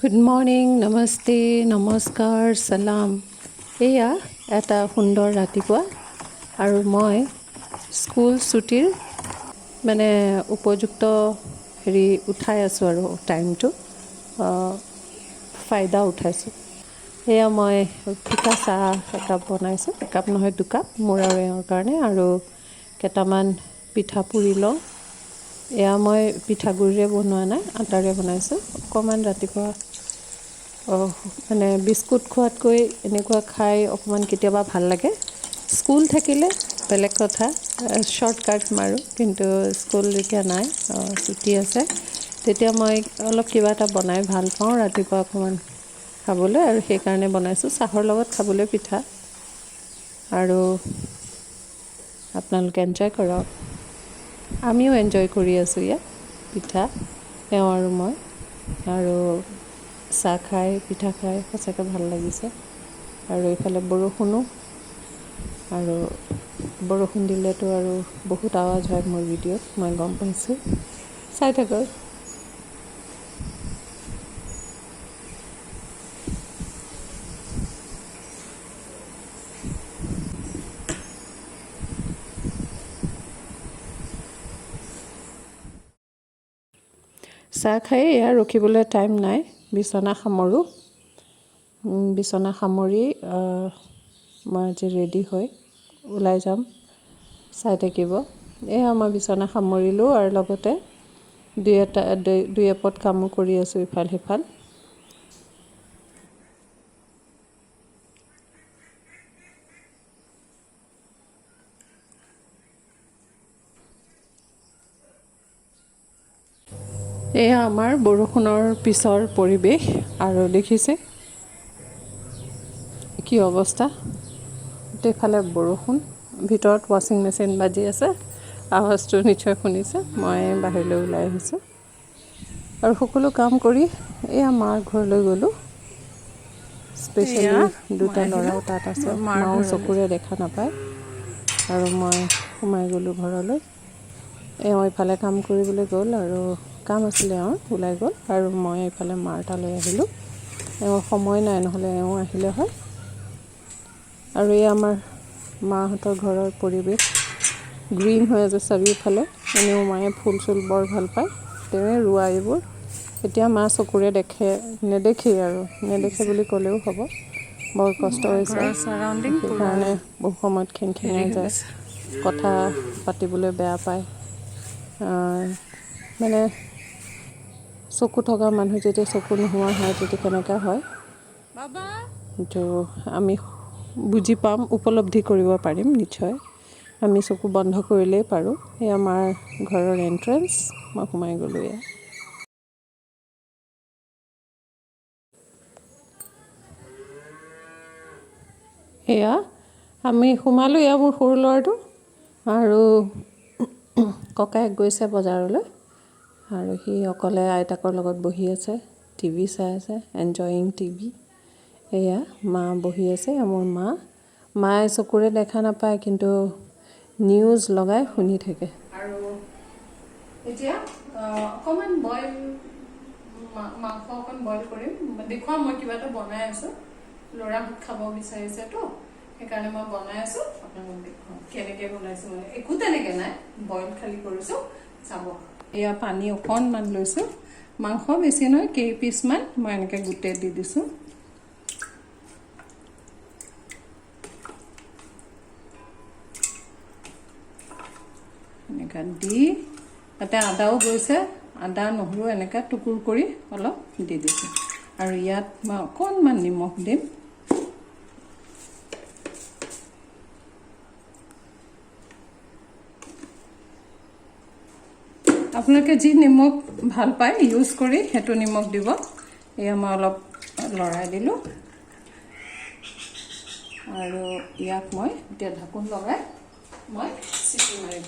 Good morning, namaste, নমস্কাৰ, ছালাম। এয়া এটা সুন্দৰ ৰাতিপুৱা আৰু মই স্কুল ছুটিৰ উপযুক্ত উঠাই আছোঁ আৰু টাইমটো ফাইদা উঠাইছোঁ। এয়া মই ফিকা চাহ একাপ বনাইছোঁ, একাপ নহয় দুকাপ, মোৰ আৰু এওঁৰ কাৰণে, আৰু কেইটামান পিঠা পুৰি লওঁ। এয়া মই পিঠাগুড়িৰে বনোৱা নাই, আটাৰে বনাইছোঁ। অকণমান ৰাতিপুৱা বিস্কুট খোৱাতকৈ এনেকুৱা খাই অকণমান কেতিয়াবা ভাল লাগে। স্কুল থাকিলে বেলেগ কথা, শ্বৰ্টকাট মাৰোঁ, কিন্তু স্কুল যেতিয়া নাই, ছুটি আছে, তেতিয়া মই অলপ কিবা এটা বনাই ভাল পাওঁ ৰাতিপুৱা অকণমান খাবলৈ, আৰু সেইকাৰণে বনাইছোঁ। চাহৰ লগত খাবলৈ পিঠা, আৰু আপোনালোকে এনজয় কৰক। আমিও এনজয় কৰি আছোঁ ইয়াত, পিঠা এওঁ আৰু মই, আৰু চাহ খাই পিঠা খাই সঁচাকৈ ভাল লাগিছে। আৰু এইফালে বৰষুণো, আৰু বৰষুণ দিলেতো আৰু বহুত আৱাজ হয় মোৰ ভিডিঅ'ত, মই গম পাইছোঁ। চাই থাকক। চাহ খাই এয়া ৰখিবলৈ টাইম নাই, বিচনা সামৰোঁ। বিচনা সামৰি মই আজি ৰেডি হৈ ওলাই যাম, চাই থাকিব। এয়া মই বিচনা সামৰিলোঁ, আৰু লগতে দুই এপদ কামো কৰি আছোঁ ইফাল সিফাল। এয়া আমাৰ বৰষুণৰ পিছৰ পৰিৱেশ, আৰু দেখিছে কি অৱস্থা। গোটেইফালে বৰষুণ, ভিতৰত ৱাশ্বিং মেচিন বাজি আছে, আৱাজটো নিশ্চয় শুনিছে। মই বাহিৰলৈ ওলাই আহিছোঁ, আৰু সকলো কাম কৰি এয়া মাৰ ঘৰলৈ গ'লোঁ। স্পেচিয়েলি দুটা ল'ৰাও তাত আছে, মাও চকুৰে দেখা নাপায়, আৰু মই সোমাই গ'লোঁ ঘৰলৈ। এওঁ এইফালে কাম কৰিবলৈ গ'ল, আৰু কাম আছিলে এওঁৰ, ওলাই গ'ল, আৰু মই এইফালে মাৰ তালৈ আহিলোঁ। এওঁৰ সময় নাই, নহ'লে এওঁ আহিলে হয়। আৰু এই আমাৰ মাহঁতৰ ঘৰৰ পৰিৱেশ গ্ৰীণ হৈ আছে চাৰিওফালে। এনেও মায়ে ফুল চুল বৰ ভাল পায়, তেওঁৱে ৰোৱা এইবোৰ। এতিয়া মা চকুৰে নেদেখে বুলি ক'লেও হ'ব। বৰ কষ্ট হৈছে, সেইকাৰণে বহু সময়ত খেনখেনাই যায়, কথা পাতিবলৈ বেয়া পায়। চকু থকা মানুহ যেতিয়া চকু নোহোৱা হয়, তেতিয়া কেনেকুৱা হয়, কিন্তু আমি বুজি পাম, উপলব্ধি কৰিব পাৰিম নিশ্চয়। আমি চকু বন্ধ কৰিলেই পাৰোঁ। এই আমাৰ ঘৰৰ এণ্ট্ৰেঞ্চ, মই সোমাই গ'লোঁ। এয়া আমি সোমালোঁ, এয়া মোৰ সৰু ল'ৰাটো, আৰু ককায়েক গৈছে বজাৰলৈ, আৰু সি অকলে আইতাকৰ লগত বহি আছে, টিভি চাই আছে, এনজয়িং টিভি। এয়া মা বহি আছে, মোৰ মায়ে চকুৰে দেখা নাপায়, কিন্তু নিউজ লগাই শুনি থাকে। আৰু এতিয়া অকণমান মাংস অকণ বইল কৰিম, দেখুৱাম মই কিবা এটা বনাই আছোঁ। ল'ৰা খাব বিচাৰিছেতো, সেইকাৰণে মই বনাই আছোঁ, আপোনালোকক দেখুৱাম কেনেকৈ বনাইছোঁ। একো তেনেকৈ নাই, বইল খালি কৰিছোঁ, চাব। এয়া পানী অকণমান লৈছোঁ, মাংস বেছি নহয়, কেইপিচমান মই এনেকৈ গোটেই দি দিছোঁ। এনেকৈ দি তাতে আদাও গৈছে, আদা নহৰু এনেকৈ টুকুৰ কৰি অলপ দি দিছোঁ, আৰু ইয়াত মই অকণমান নিমখ দিম। আপোনালোকে যি নিমখ ভাল পায় ইউজ কৰি সেইটো নিমখ দিব। এয়া মই অলপ লৰাই দিলোঁ, আৰু ইয়াক মই এতিয়া ঢাকোন লগাই মই চিটি মাৰিম।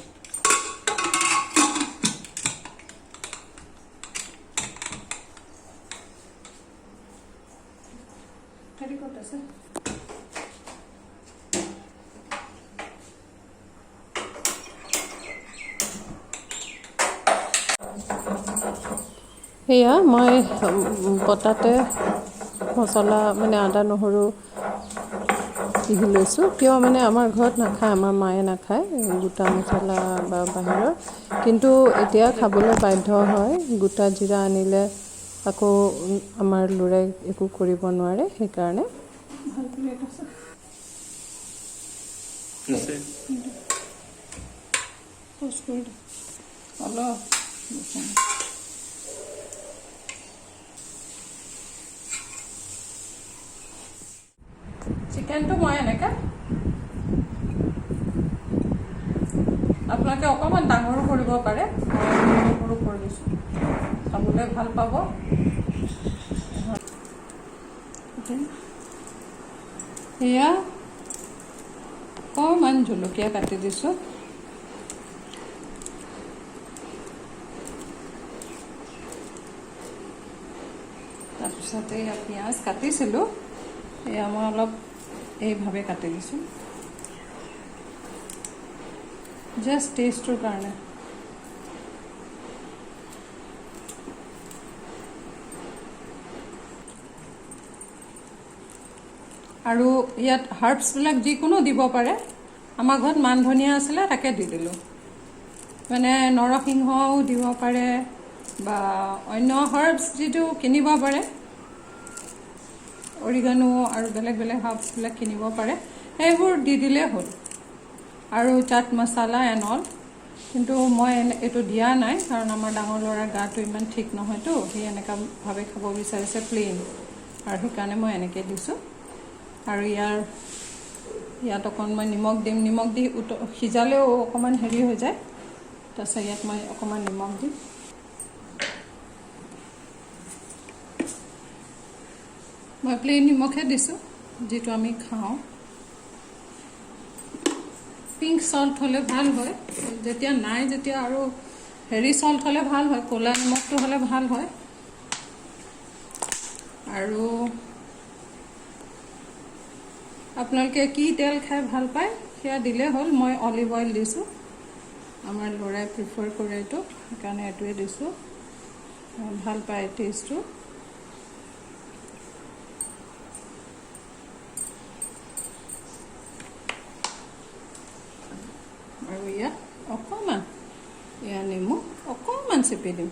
ক'ত আছে? এয়া মই পতাতে মছলা মানে আদা নহৰু পিহি লৈছোঁ। কিয় মানে আমাৰ ঘৰত নাখায়, আমাৰ মায়ে নাখায় গোটা মছলা বা বাহিৰৰ, কিন্তু এতিয়া খাবলৈ বাধ্য হয়। গোটা জিৰা আনিলে আকৌ আমাৰ ল'ৰাই একো কৰিব নোৱাৰে, সেইকাৰণে ভাল প্লেট আছে অলপ চিকেনটো মই এনেকৈ আপোনালোকে অকণমান ডাঙৰো কৰিব পাৰে, সৰু কৰি দিছোঁ, খাবলৈ ভাল পাব। এয়া অকণমান জলকীয়া কাটি দিছোঁ, তাৰপিছতে এয়া পিঁয়াজ কাটিছিলোঁ, এয়া মই অলপ এইভাৱে কাটি দিছোঁ, জাষ্ট টেষ্টটোৰ কাৰণে। আৰু ইয়াত হাৰ্বছবিলাক যিকোনো দিব পাৰে। আমাৰ ঘৰত মান ধনিয়া আছিলে, তাকে দি দিলোঁ। মানে নৰসিংহও দিব পাৰে বা অন্য হাৰ্বছ যিটো কিনিব পাৰে, অৰিগানো আৰু বেলেগ বেলেগ হাৰ্বছবিলাক কিনিব পাৰে, সেইবোৰ দি দিলেই হ'ল। আৰু চাট মছলা এণ্ড অল, কিন্তু মই এইটো দিয়া নাই, কাৰণ আমাৰ ডাঙৰ ল'ৰাৰ গাটো ইমান ঠিক নহয়তো, সি এনেকুৱাভাৱে খাব বিচাৰিছে প্লেইন, আৰু সেইকাৰণে মই এনেকৈ দিছোঁ। আৰু ইয়াত অকণমান নিমখ দিম, নিমখ দি সিজালেও অকণমান হেৰি হৈ যায়, তাৰপিছত ইয়াত মই অকণমান নিমখ দিম। মই প্লেইন নিমখহে দিছোঁ, যিটো আমি খাওঁ। পিংক সল্ট হ'লে ভাল হয়, যেতিয়া নাই যেতিয়া আৰু হেৰি সল্ট হ'লে ভাল হয়, ক'লা নিমখটো হ'লে ভাল হয়। আৰু আপোনালোকে কি তেল খাই ভাল পায় সেয়া দিলেই হ'ল। মই অলিভ অইল দিছোঁ, আমাৰ ল'ৰাই প্ৰিফাৰ কৰে এইটো, সেইকাৰণে এইটোৱে দিছোঁ, ভাল পায় টেষ্টটো। আৰু ইয়াত অকণমান নেমু অকণমান চেপি দিম।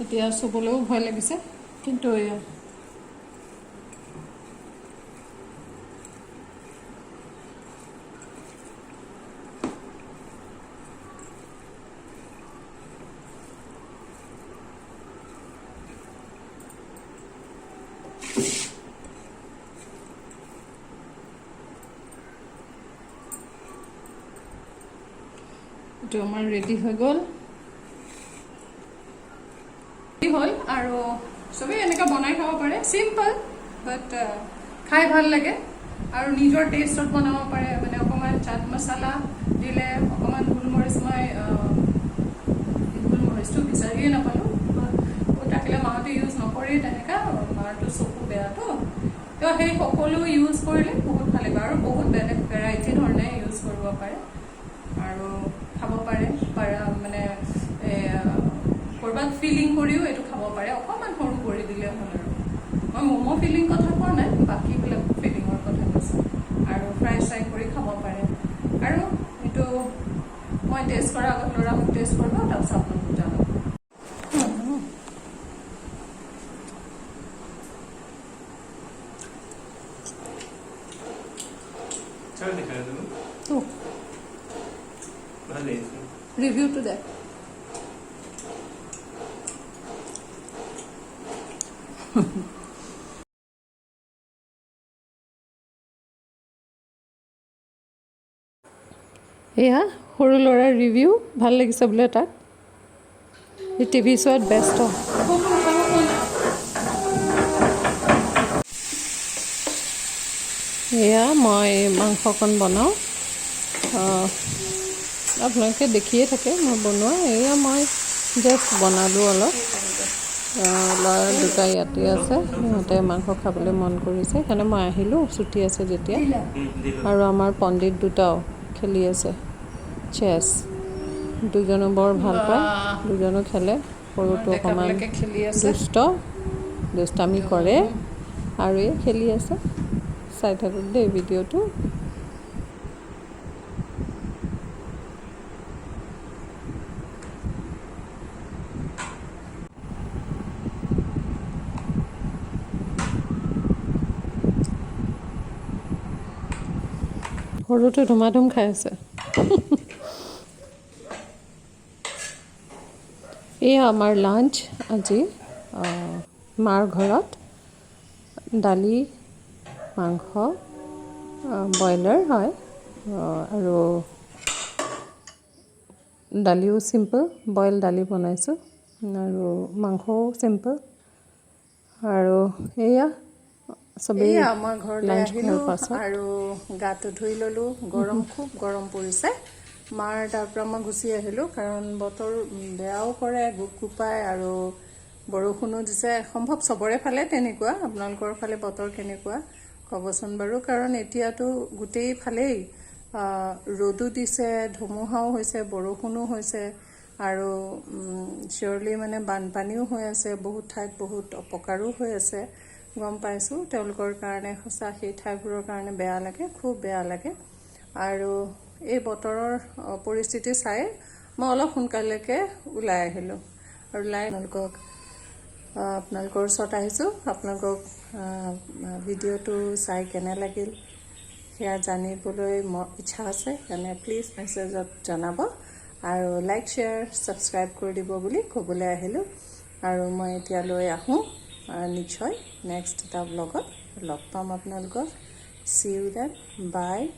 এতিয়া চুবলৈও ভয় লাগিছে, কিন্তু এইটো আমাৰ ৰেডি হৈ গ'ল। আৰু চবেই এনেকৈ বনাই খাব পাৰে, চিম্পল বাট খাই ভাল লাগে, আৰু নিজৰ টেষ্টত বনাব পাৰে। মানে অকণমান চাট মছলা দিলে, অকণমান গোলমৰিচ, মই গোলমৰিচটো বিচাৰিয়ে নাপালোঁ, থাকিলে মাহঁতে ইউজ নকৰেই তেনেকুৱা, মাৰটো চকু বেয়াটো, তো সেই সকলো ইউজ কৰিলে বহুত ভাল লাগিব। আৰু বহুত বেলেগ ভেৰাইটি ধৰণে ইউজ কৰিব পাৰে আৰু খাব পাৰে, মানে ক'ৰবাত ফিলিং কৰিও এইটো খাব পাৰে, অকণমান সৰু কৰি দিলে হ'ল। আৰু মই ম'ম' ফিলিং কথা কোৱা নাই, বাকীবিলাক ফিলিঙৰ কথা কৈছোঁ। আৰু ফ্ৰাই কৰি খাব পাৰে। আৰু এইটো মই টেষ্ট কৰাৰ আগত ল'ৰা মোক টেষ্ট কৰিব, তাৰপিছত আপোনালোকক জনাম। ৰিভিউটো দে। এয়া সৰু ল'ৰাৰ ৰিভিউ, ভাল লাগিছে বোলে তাক, এই টিভি চোৱাত ব্যস্ত। এয়া মই মাংসকণ বনাওঁ, আপোনালোকে দেখিয়ে থাকে মই বনোৱা। এয়া মই জাষ্ট বনালোঁ অলপ। ল'ৰা দুটা ইয়াতে আছে, সিহঁতে মাংস খাবলৈ মন কৰিছে, সেইকাৰণে মই আহিলোঁ ছুটি আছে যেতিয়া। আৰু আমাৰ পণ্ডিত দুটাও খেলি আছে চেছ, দুজনো বৰ ভাল পায়, দুজনো খেলে। সৰুটো অকণমান দুষ্টামি কৰে আৰু এই খেলি আছে। চাই থাকক দেই ভিডিঅ'টো। সৰুটো ধুমাধুম খাই আছে। এয়া আমাৰ লাঞ্চ আজি মাৰ ঘৰত। দালি, মাংস, ব্ৰইলাৰ হয়, আৰু দালিও চিম্পল, বইল দালি বনাইছোঁ, আৰু মাংসও চিম্পল। আৰু এয়া চবেই আমাৰ ঘৰলৈ আহিলোঁ আৰু গাটো ধুই ল'লোঁ। গৰম, খুব গৰম পৰিছে। মাৰ তাৰ পৰা মই গুচি আহিলোঁ, কাৰণ বতৰ বেয়াও কৰে, গোপায় আৰু বৰষুণো দিছে। সম্ভৱ চবৰে ফালে তেনেকুৱা। আপোনালোকৰ ফালে বতৰ কেনেকুৱা ক'বচোন বাৰু, কাৰণ এতিয়াতো গোটেই ফালেই ৰ'দো দিছে, ধুমুহাও হৈছে, বৰষুণো হৈছে, আৰু চিয়ৰলি মানে বানপানীও হৈ আছে, বহুত ঠাইত বহুত অপকাৰো হৈ আছে। গম পাইছোঁ, তেওঁলোকৰ কাৰণে সঁচা সেই ঠাইবোৰৰ কাৰণে বেয়া লাগে, খুব বেয়া লাগে। আৰু এই বতৰৰ পৰিস্থিতি চাই মই অলপ সোনকালেকে ওলাই আহিলোঁ, আৰু আপোনালোকৰ ওচৰত আহিছোঁ। আপোনালোকক ভিডিঅ'টো চাই কেনে লাগিল সেয়া জানিবলৈ মোৰ ইচ্ছা আছে, সেইকাৰণে প্লিজ মেছেজত জনাব, আৰু লাইক, শ্বেয়াৰ, ছাবস্ক্ৰাইব কৰি দিব বুলি ক'বলৈ আহিলোঁ। আৰু মই এতিয়ালৈ আহোঁ, নিশ্চয় নেক্সট এটা ব্লগত লগ পাম আপোনালোকক। See you then, bye.